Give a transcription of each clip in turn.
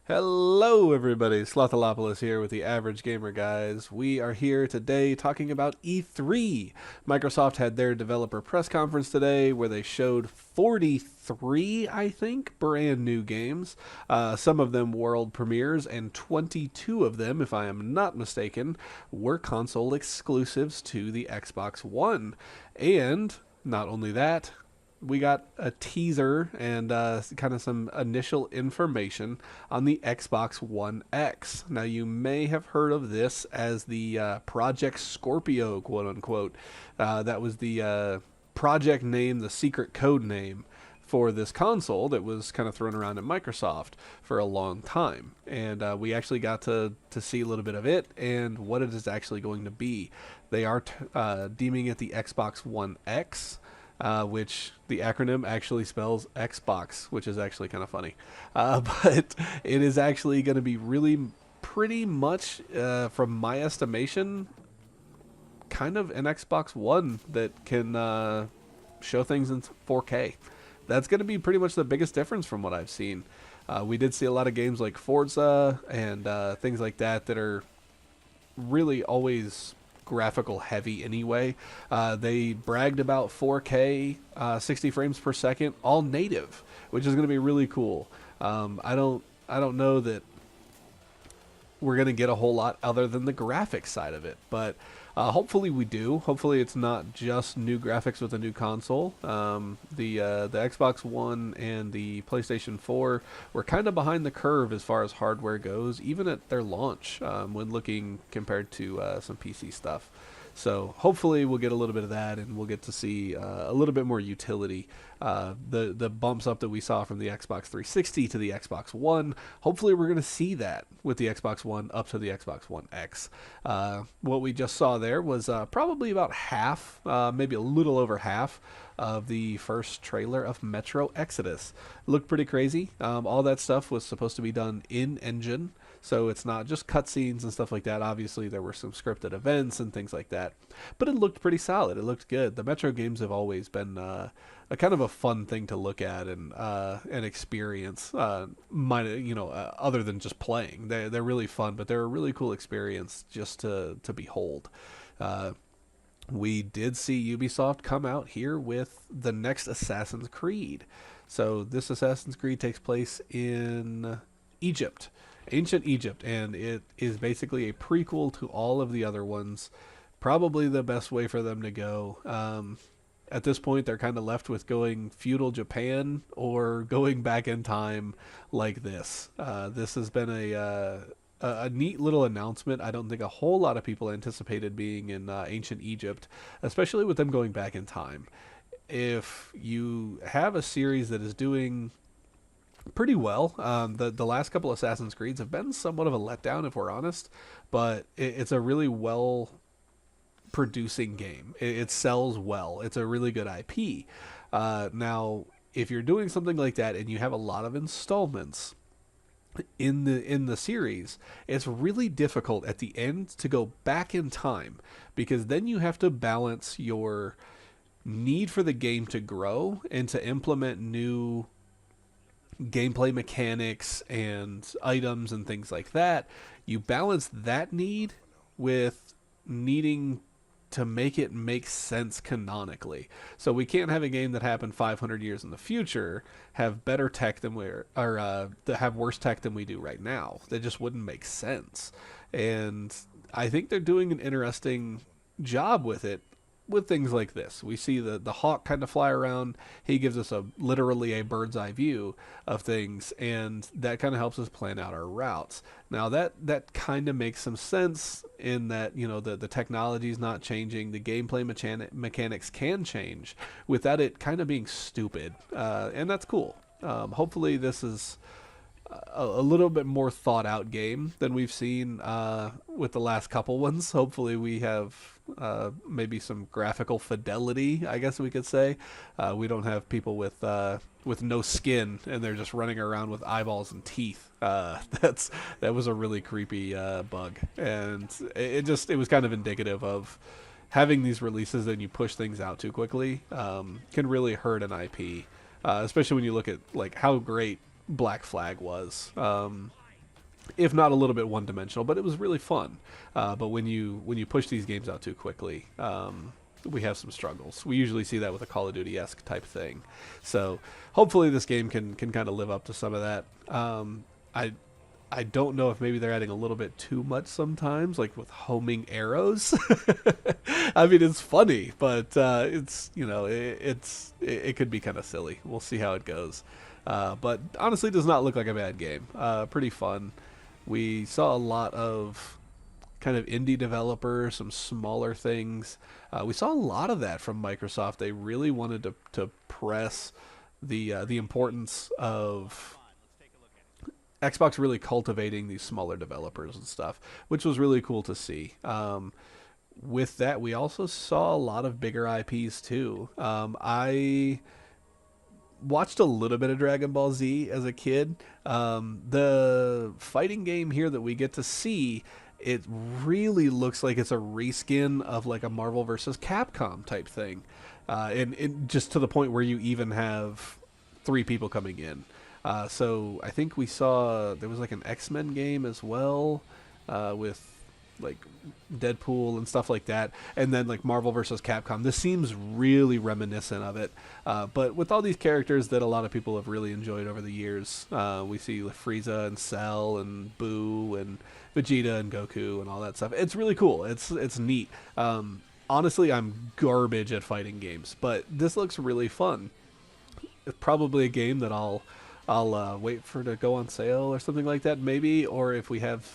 Hello, everybody. Slotholopolis here with the Average Gamer Guys. We are here today talking about E3. Microsoft had their developer press conference today where they showed 43, I think, brand new games. Some of them world premieres, and 22 of them, if I am not mistaken, were console exclusives to the Xbox One. And not only that, we got a teaser and kind of some initial information on the Xbox One X. Now, you may have heard of this as the Project Scorpio, quote unquote. That was the project name, the secret code name for this console that was kind of thrown around at Microsoft for a long time. And we actually got to see a little bit of it and what it is actually going to be. They are deeming it the Xbox One X, which the acronym actually spells Xbox, which is actually kind of funny. But it is actually going to be really pretty much, from my estimation, kind of an Xbox One that can show things in 4K. That's going to be pretty much the biggest difference from what I've seen. We did see a lot of games like Forza and things like that that are really always graphical heavy anyway. They bragged about 4K, 60 frames per second, all native, which is going to be really cool. I don't know that we're going to get a whole lot other than the graphics side of it, but hopefully we do. Hopefully it's not just new graphics with a new console. The Xbox One and the PlayStation 4 were kind of behind the curve as far as hardware goes, even at their launch, when looking compared to some PC stuff. So hopefully we'll get a little bit of that, and we'll get to see a little bit more utility. The bumps up that we saw from the Xbox 360 to the Xbox One, hopefully we're going to see that with the Xbox One up to the Xbox One X. What we just saw there was probably about half, maybe a little over half, of the first trailer of Metro Exodus. Looked pretty crazy. All that stuff was supposed to be done in engine, so it's not just cutscenes and stuff like that. Obviously, there were some scripted events and things like that, but it looked pretty solid. It looked good. The Metro games have always been a kind of a fun thing to look at and experience. Other than just playing, they're really fun, but they're a really cool experience just to behold. We did see Ubisoft come out here with the next Assassin's Creed. So this Assassin's Creed takes place in Egypt, ancient Egypt, and it is basically a prequel to all of the other ones. Probably the best way for them to go. At this point, they're kind of left with going feudal Japan or going back in time like this. This has been a neat little announcement. I don't think a whole lot of people anticipated being in ancient Egypt, especially with them going back in time. If you have a series that is doing pretty well, the last couple Assassin's Creeds have been somewhat of a letdown, if we're honest, but it's a really well producing game. It sells well. It's a really good IP. Now, if you're doing something like that and you have a lot of installments in the series, it's really difficult at the end to go back in time, because then you have to balance your need for the game to grow and to implement new gameplay mechanics and items and things like that. You balance that need with needing to make it make sense canonically. So we can't have a game that happened 500 years in the future have better tech than have worse tech than we do right now. That just wouldn't make sense. And I think they're doing an interesting job with it, with things like this. We see the hawk kind of fly around. He gives us literally a bird's eye view of things, and that kind of helps us plan out our routes. Now that kind of makes some sense in that, the technology is not changing. The gameplay mechanics can change without it kind of being stupid, and that's cool. Hopefully this is a little bit more thought out game than we've seen with the last couple ones. Hopefully we have maybe some graphical fidelity, I guess we could say. We don't have people with no skin and they're just running around with eyeballs and teeth. That was a really creepy bug, and it was kind of indicative of having these releases and you push things out too quickly can really hurt an IP, especially when you look at like how great Black Flag was. if not a little bit one-dimensional, but it was really fun. But when you push these games out too quickly, we have some struggles. We usually see that with a Call of Duty-esque type thing. So hopefully this game can kind of live up to some of that. I don't know if maybe they're adding a little bit too much sometimes, like with homing arrows. I mean, it's funny, but it's it could be kind of silly. We'll see how it goes. But honestly, does not look like a bad game. Pretty fun. We saw a lot of kind of indie developers, some smaller things. We saw a lot of that from Microsoft. They really wanted to press the importance of Xbox really cultivating these smaller developers and stuff, which was really cool to see. With that, we also saw a lot of bigger IPs too. I watched a little bit of Dragon Ball Z as a kid. The fighting game here that we get to see, it really looks like it's a reskin of like a Marvel versus Capcom type thing, and just to the point where you even have 3 people coming in. So I think we saw there was like an X-Men game as well, with like Deadpool and stuff like that, and then like Marvel versus Capcom. This seems really reminiscent of it, but with all these characters that a lot of people have really enjoyed over the years. We see like Frieza and Cell and Boo and Vegeta and Goku and all that stuff. It's really cool. It's neat. Honestly, I'm garbage at fighting games, but this looks really fun. It's probably a game that I'll wait for to go on sale or something like that, maybe. Or if we have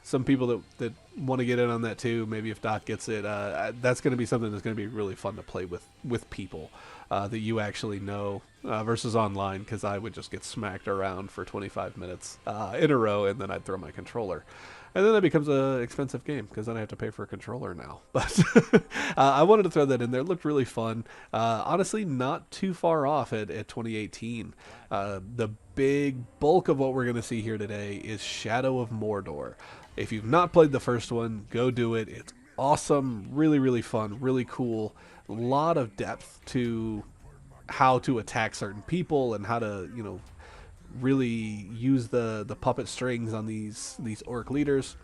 some people that want to get in on that too, maybe if Doc gets it, that's going to be something that's going to be really fun to play with people that you actually know, versus online, because I would just get smacked around for 25 minutes in a row, and then I'd throw my controller. And then that becomes an expensive game, because then I have to pay for a controller now. But I wanted to throw that in there. It looked really fun. Honestly, not too far off at 2018. The big bulk of what we're going to see here today is Shadow of Mordor. If you've not played the first one, go do it. It's awesome, really, really fun, really cool. A lot of depth to how to attack certain people and how to, really use the puppet strings on these orc leaders.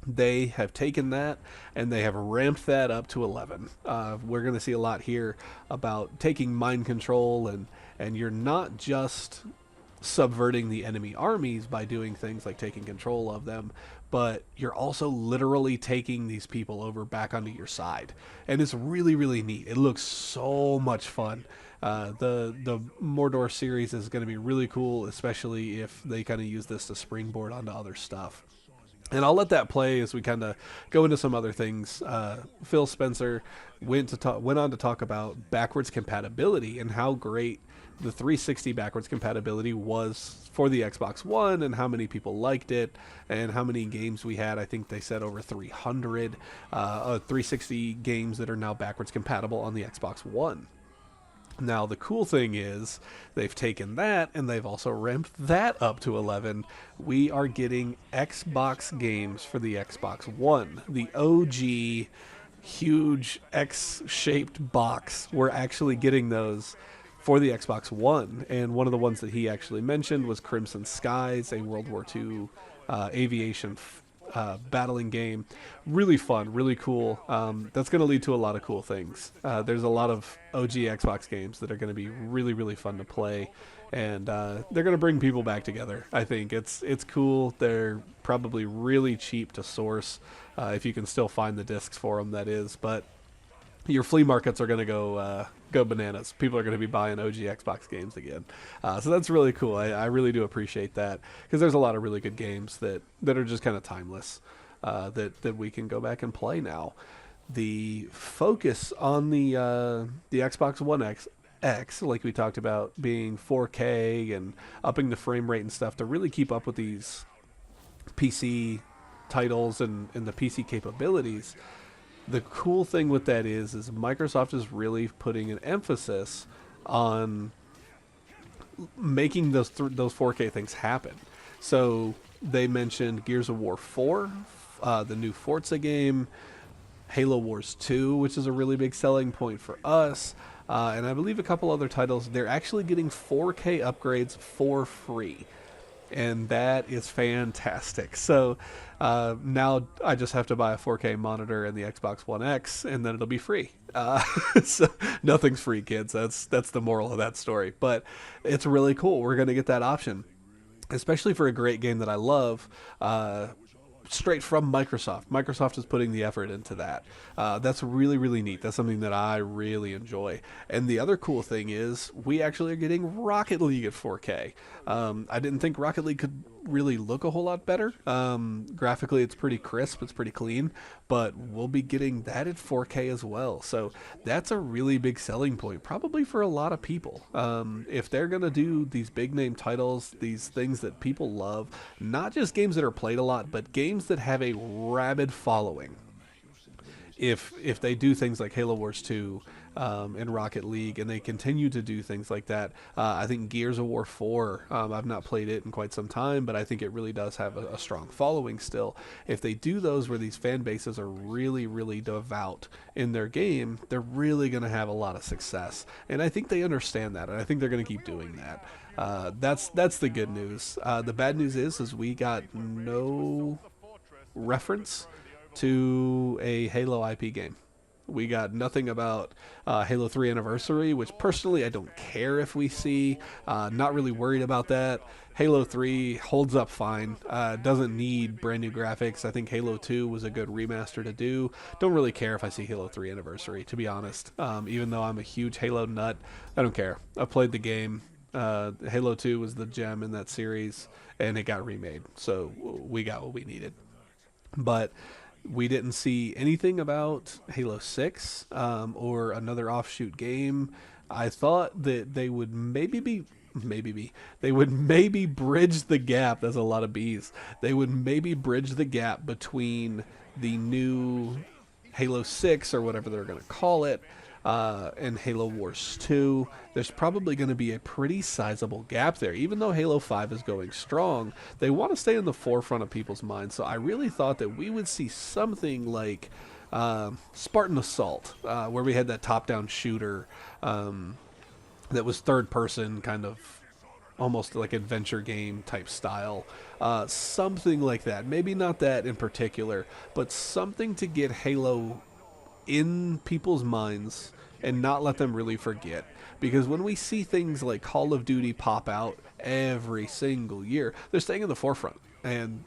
They have taken that and they have ramped that up to 11. We're going to see a lot here about taking mind control, and you're not just subverting the enemy armies by doing things like taking control of them, but you're also literally taking these people over back onto your side. And it's really, really neat. It looks so much fun. The Mordor series is going to be really cool, especially if they kind of use this to springboard onto other stuff. And I'll let that play as we kind of go into some other things. Phil Spencer went on to talk about backwards compatibility and how great the 360 backwards compatibility was for the Xbox One, and how many people liked it, and how many games we had. I think they said over 300 360 games that are now backwards compatible on the Xbox One. Now, the cool thing is they've taken that and they've also ramped that up to 11. We are getting Xbox games for the Xbox One. The OG huge X-shaped box. We're actually getting those for the Xbox One. And one of the ones that he actually mentioned was Crimson Skies, a World War II aviation battling game. Really fun, really cool. That's going to lead to a lot of cool things. There's a lot of OG Xbox games that are going to be really, really fun to play, and they're going to bring people back together. I think it's cool. They're probably really cheap to source, if you can still find the discs for them, that is. But your flea markets are going to go bananas. People are going to be buying OG Xbox games again. So that's really cool. I really do appreciate that, because there's a lot of really good games that are just kind of timeless, that we can go back and play now. The focus on the Xbox One X, like we talked about, being 4K and upping the frame rate and stuff to really keep up with these PC titles and the PC capabilities. The cool thing with that is Microsoft is really putting an emphasis on making those 4K things happen. So they mentioned Gears of War 4, the new Forza game, Halo Wars 2, which is a really big selling point for us, and I believe a couple other titles. They're actually getting 4K upgrades for free. and that is fantastic. So now I just have to buy a 4K monitor and the Xbox One X, and then it'll be free. So nothing's free, kids. That's the moral of that story. But it's really cool. We're gonna get that option, especially for a great game that I love. Straight from Microsoft. Microsoft is putting the effort into that. That's really, really neat. That's something that I really enjoy. And the other cool thing is we actually are getting Rocket League at 4K. I didn't think Rocket League could really look a whole lot better. Graphically, it's pretty crisp, it's pretty clean, but we'll be getting that at 4K as well. So that's a really big selling point, probably for a lot of people. If they're going to do these big name titles, these things that people love, not just games that are played a lot, but games that have a rabid following. If they do things like Halo Wars 2 and Rocket League, and they continue to do things like that, I think Gears of War 4, I've not played it in quite some time, but I think it really does have a strong following still. If they do those where these fan bases are really, really devout in their game, they're really going to have a lot of success. And I think they understand that, and I think they're going to keep doing that. That's the good news. The bad news is we got no reference to a Halo IP game. We got nothing about Halo 3 Anniversary, which personally I don't care if we see. Not really worried about that. Halo 3 holds up fine. Doesn't need brand new graphics. I think Halo 2 was a good remaster to do. Don't really care if I see Halo 3 Anniversary, to be honest. Even though I'm a huge Halo nut, I don't care. I've played the game. Halo 2 was the gem in that series, and it got remade. So we got what we needed. But we didn't see anything about Halo 6 or another offshoot game. I thought that they would they would maybe bridge the gap. That's a lot of B's. They would maybe bridge the gap between the new Halo 6 or whatever they're going to call it and Halo Wars 2. There's probably going to be a pretty sizable gap there. Even though Halo 5 is going strong, they want to stay in the forefront of people's minds. So I really thought that we would see something like Spartan Assault, where we had that top-down shooter that was third-person, kind of almost like adventure game type style. Something like that. Maybe not that in particular, but something to get Halo in people's minds and not let them really forget. Because when we see things like Call of Duty pop out every single year, they're staying in the forefront. And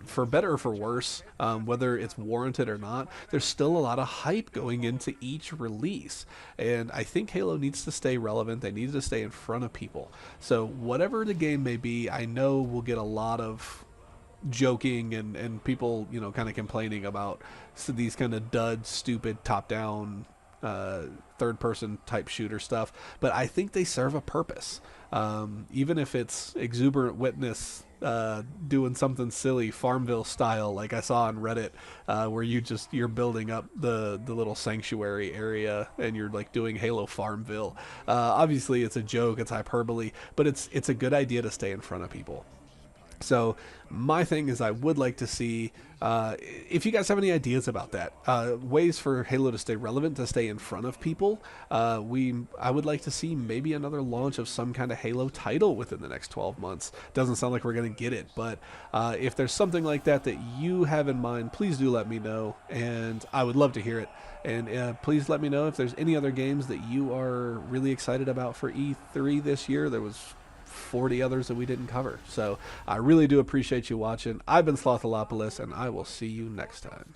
for better or for worse, whether it's warranted or not, there's still a lot of hype going into each release. And I think Halo needs to stay relevant. They need to stay in front of people. So whatever the game may be, I know we'll get a lot of joking and people, kind of complaining about these kind of dud, stupid, top-down, third-person type shooter stuff. But I think they serve a purpose. Even if it's exuberant witness doing something silly, Farmville style, like I saw on Reddit, where you're building up the little sanctuary area and you're like doing Halo Farmville. Obviously, it's a joke, it's hyperbole, but it's a good idea to stay in front of people. So my thing is I would like to see, if you guys have any ideas about that, ways for Halo to stay relevant, to stay in front of people, I would like to see maybe another launch of some kind of Halo title within the next 12 months. Doesn't sound like we're going to get it, but if there's something like that that you have in mind, please do let me know, and I would love to hear it. And please let me know if there's any other games that you are really excited about for E3 this year. There was 40 others that we didn't cover. So I really do appreciate you watching. I've been Slotholopolis, and I will see you next time.